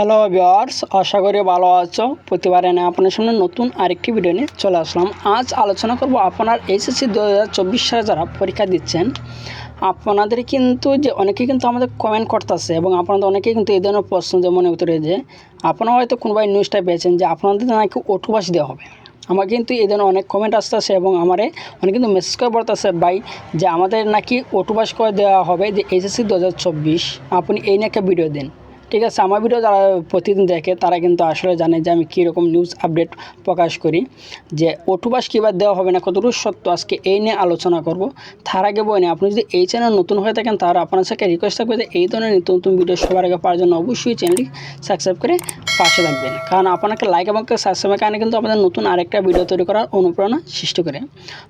Hello viewers, আশা করি ভালো আছো। প্রতিবার এনে আপনার সামনে নতুন আরেকটি ভিডিও নিয়ে চলে আসলাম। আজ আলোচনা করব আপনার এইচএসসি 2024 সালে যারা পরীক্ষা দিচ্ছেন আপনাদের কিন্তু যে অনেকেই কিন্তু আমাদের কমেন্ট করতেছে এবং আপনাদের অনেকেই কিন্তু এই ধরনের প্রশ্ন যে মনে ভিতরে যে আপনারা হয়তো কোনোভাবে নিউজটা পেয়েছেন যে আপনাদের নাকি অটোপাস দেওয়া হবে। আমার কিন্তু এই ধরনের অনেক কমেন্ট আসতেছে এবং আমারে অনেক কিন্তু মেসেজ করে বলতেছে ভাই যে আমাদের নাকি অটোপাস করে দেওয়া হবে যে এইচএসসি 2024, আপনি এই নিয়ে একটা ভিডিও দিন। ঠিক আছে, আমার ভিডিও যারা প্রতিদিন দেখে তারা কিন্তু আসলে জানে যে আমি কীরকম নিউজ আপডেট প্রকাশ করি, যে অটোপাস কীভাবে দেওয়া হবে না কতটুকু সত্য আজকে এই নিয়ে আলোচনা করব। তার আগে বই আপনি যদি এই চ্যানেল নতুন হয়ে থাকেন তাহলে আপনার সাথে রিকোয়েস্ট থাকবে যে এই ধরনের নিত্য নতুন ভিডিও সবার আগে পাওয়ার জন্য অবশ্যই চ্যানেলটি সাবস্ক্রাইব করে পাশে থাকবেন, কারণ আপনাকে লাইক এবং সাবস্ক্রাইবের কারণে কিন্তু আমাদের নতুন আরেকটা ভিডিও তৈরি করার অনুপ্রেরণা সৃষ্টি করে।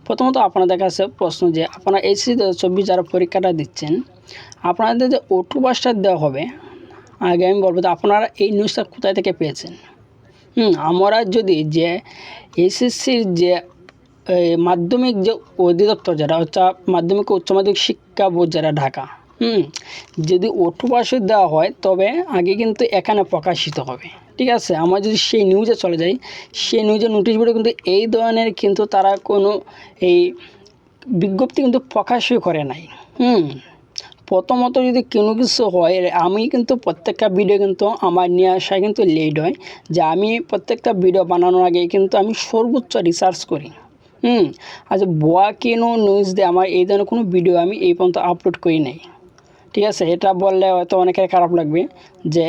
প্রথমত আপনাদের কাছে প্রশ্ন যে আপনারা এইচএসসি 2024 যারা পরীক্ষাটা দিচ্ছেন আপনাদের যে অটোপাসটা দেওয়া হবে, আগে আমি বলবো যে আপনারা এই নিউজটা কোথায় থেকে পেয়েছেন। আমরা যদি যে এসএসসির যে মাধ্যমিক যে অধিদপ্তর যারা হচ্ছে মাধ্যমিক উচ্চ মাধ্যমিক শিক্ষা বোর্ড যারা ঢাকা, যদি অটোপাসে দেওয়া হয় তবে আগে কিন্তু এখানে প্রকাশিত হবে। ঠিক আছে, আমরা যদি সেই নিউজে চলে যাই, সেই নিউজের নোটিশ বোর্ডে কিন্তু এই ধরনের কিন্তু তারা কোনো এই বিজ্ঞপ্তি কিন্তু প্রকাশই করে নাই। প্রথমত যদি কোনো কিছু হয়, আমি কিন্তু প্রত্যেকটা ভিডিও কিন্তু আমার নিয়ে আসায় কিন্তু লেট হয়, যে আমি প্রত্যেকটা ভিডিও বানানোর আগে কিন্তু আমি সর্বোচ্চ রিসার্চ করি। আচ্ছা, ভুয়া কেন নিউজ দিয়ে আমার এই ধরনের কোনো ভিডিও আমি এই পর্যন্ত আপলোড করি নাই। ঠিক আছে, এটা বললে হয়তো অনেকের খারাপ লাগবে যে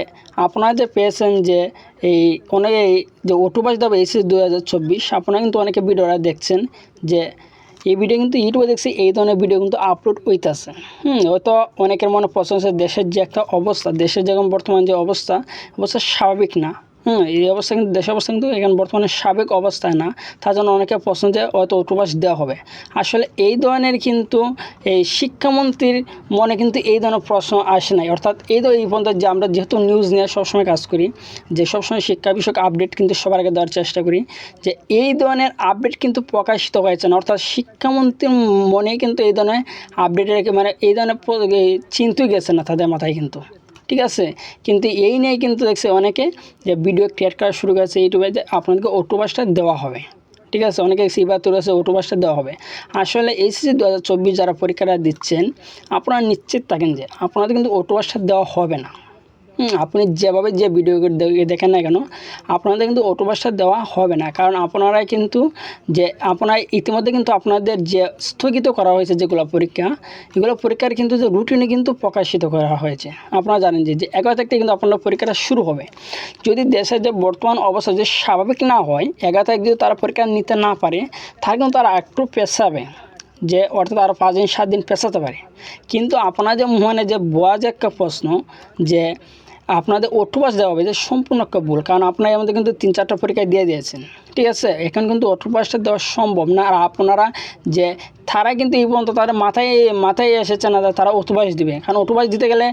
আপনারা যে পেয়েছেন যে এই অনেকে যে অটোপাস দেবে এইচএসসি 2024, আপনারা কিন্তু অনেকে ভিডিওটা দেখছেন যে এই ভিডিও কিন্তু ইউটিউবে দেখছি এই ধরনের ভিডিও কিন্তু আপলোড হইতেছে। হয়তো অনেকের মনে প্রশ্ন আছে দেশের যে একটা অবস্থা, দেশের যেমন বর্তমান যে অবস্থা স্বাভাবিক না। এই অবস্থা কিন্তু দেশের অবস্থা কিন্তু এখন বর্তমানে স্বাভাবিক অবস্থায় না, তার জন্য অনেকে প্রশ্ন যে হয়তো অটোপাস দেওয়া হবে। আসলে এই ধরনের কিন্তু এই শিক্ষামন্ত্রীর মনে কিন্তু এই ধরনের প্রশ্ন আসে নাই, অর্থাৎ এই পর্যন্ত যে আমরা যেহেতু নিউজ নিয়ে সবসময় কাজ করি, যে সবসময় শিক্ষা বিষয়ক আপডেট কিন্তু সবার আগে দেওয়ার চেষ্টা করি, যে এই ধরনের আপডেট কিন্তু প্রকাশিত হয়েছে না, অর্থাৎ শিক্ষামন্ত্রীর মনে কিন্তু এই ধরনের আপডেটের মানে এই ধরনের চিন্তাই গেছে না তাদের মাথায় কিন্তু। ঠিক আছে, কিন্তু এই নিয়ে কিন্তু দেখছে অনেকে যে ভিডিও ক্রিয়েট করা শুরু করেছে ইউটিউবে যে আপনাদেরকে অটোপাসটা দেওয়া হবে। ঠিক আছে, অনেকে সিবা তুলে আছে অটোপাসটা দেওয়া হবে। আসলে এইচএসসি 2024 যারা পরীক্ষাটা দিচ্ছেন আপনারা নিশ্চিত থাকেন যে আপনাদের কিন্তু অটোপাসটা দেওয়া হবে না। আপনি যেভাবে যে ভিডিও দেখেন না কেন আপনাদের কিন্তু অটোপাসটা দেওয়া হবে না, কারণ আপনারাই কিন্তু যে আপনারা ইতিমধ্যে কিন্তু আপনাদের যে স্থগিত করা হয়েছে যেগুলো পরীক্ষা, এগুলো পরীক্ষার কিন্তু যে রুটিনে কিন্তু প্রকাশিত করা হয়েছে। আপনারা জানেন যে 11 তারিখ থেকে কিন্তু আপনার পরীক্ষাটা শুরু হবে। যদি দেশের যে বর্তমান অবস্থা যে স্বাভাবিক না হয়, 11 তারিখ যদি তারা পরীক্ষা নিতে না পারে তাহলে কিন্তু তারা একটু পেছাবে, যে অর্থাৎ আরও 5 দিন 7 দিন পেছাতে পারে। কিন্তু আপনার যে মনে যে বয়া যে একটা প্রশ্ন যে আপনাদের অটোপাস দেওয়া হবে, যে সম্পূর্ণ একটা ভুল, কারণ আপনারা আমাদের কিন্তু 3-4টা পরীক্ষা দিয়ে দিয়েছেন। ঠিক আছে, এখন কিন্তু অটোপাসটা দেওয়া সম্ভব না। আর আপনারা যে তারা কিন্তু এই পর্যন্ত তাদের মাথায় এসেছে না তারা অটোপাস দিবে, কারণ অটোপাস দিতে গেলে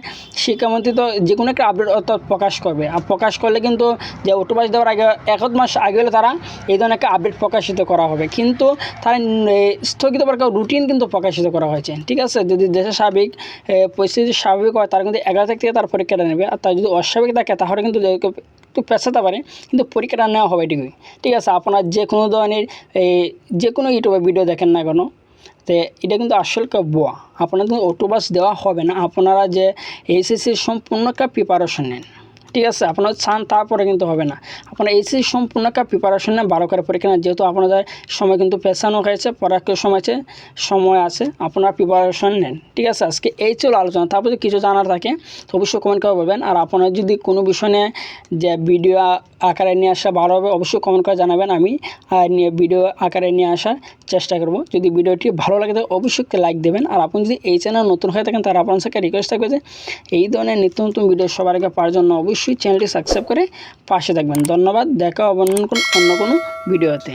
শিক্ষামন্ত্রী তো যে কোনো একটা আপডেট অর্থাৎ প্রকাশ করবে, আর প্রকাশ করলে কিন্তু যে অটোপাস দেওয়ার আগে 1 মাস আগে হলে তারা এই ধরনের একটা আপডেট প্রকাশিত করা হবে, কিন্তু তারা স্থগিত পরীক্ষা রুটিন কিন্তু প্রকাশিত করা হয়েছে। ঠিক আছে, যদি দেশের স্বাভাবিক পরিস্থিতি স্বাভাবিক হয় তারা কিন্তু 11 তারিখ থেকে তার পরীক্ষাটা নেবে, আর তার যদি অস্বাভাবিক থাকে তাহলে কিন্তু একটু পেছাতে পারে, কিন্তু পরীক্ষাটা নেওয়া হবে ঠিকই। ঠিক আছে, আপনার যে কোনো ধরনের যে কোনো ইউটিউবে ভিডিও দেখেন না কেন, তো এটা কিন্তু আসল ভুয়া। আপনাদের কিন্তু অটোপাস দেওয়া হবে না, আপনারা যে এইচএসসির সম্পূর্ণ একটা প্রিপারেশন নেন। ঠিক আছে, আপনারা চান তারপরে কিন্তু হবে না, আপনারা এইচএসসি সম্পূর্ণ একটা প্রিপারেশন নেন, 12 করে পরীক্ষা নেন, যেহেতু আপনাদের সময় কিন্তু পেছানো হয়েছে, পড়ার সময় আছে, আপনারা প্রিপারেশন নেন। ঠিক আছে, আজকে এই ছিল আলোচনা। তারপর যদি কিছু জানার থাকে তো অবশ্যই কমেন্ট করে বলবেন, আর আপনারা যদি কোনো বিষয় নিয়ে যে ভিডিও আকারে নিয়ে আসা ভালো হবে অবশ্যই কমেন্ট করে জানাবেন, আমি ভিডিও আকারে নিয়ে আসার চেষ্টা করব। যদি ভিডিওটি ভালো লাগে তো অবশ্যই লাইক দেবেন, আর আপনি যদি এই চ্যানেল নতুন হয়ে থাকেন তাহলে আপনার সাথে রিকোয়েস্ট থাকবে যে এই ধরনের নিত্য নতুন ভিডিও সবার আগে পাওয়ার জন্য অবশ্যই চ্যানেলটি সাবস্ক্রাইব করে পাশে থাকবেন। ধন্যবাদ, দেখা হবে অন্য কোনো ভিডিওতে।